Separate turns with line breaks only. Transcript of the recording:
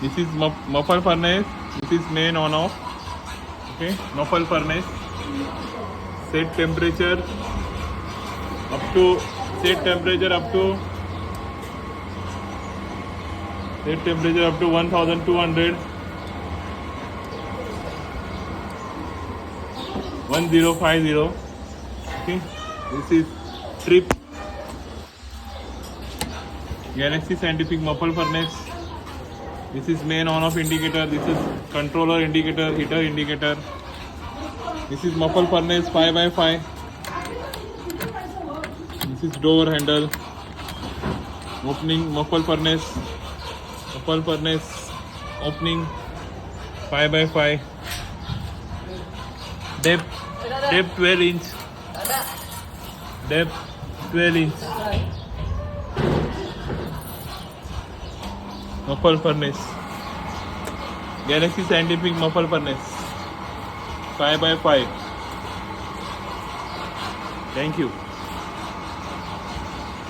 This is muffle furnace. This is main on off. Okay, muffle furnace. Set temperature up to set temperature up to 1200. 1050. Okay, this is trip Galaxy Scientific muffle furnace. This is main on off indicator. This is controller indicator, heater indicator. This is muffle furnace 5x5. This is door handle. Opening muffle furnace. Muffle furnace opening 5x5. Depth 12 inch. Depth 12 inch. Muffle furnace. Galaxy Scientific muffle furnace 5x5. Thank you.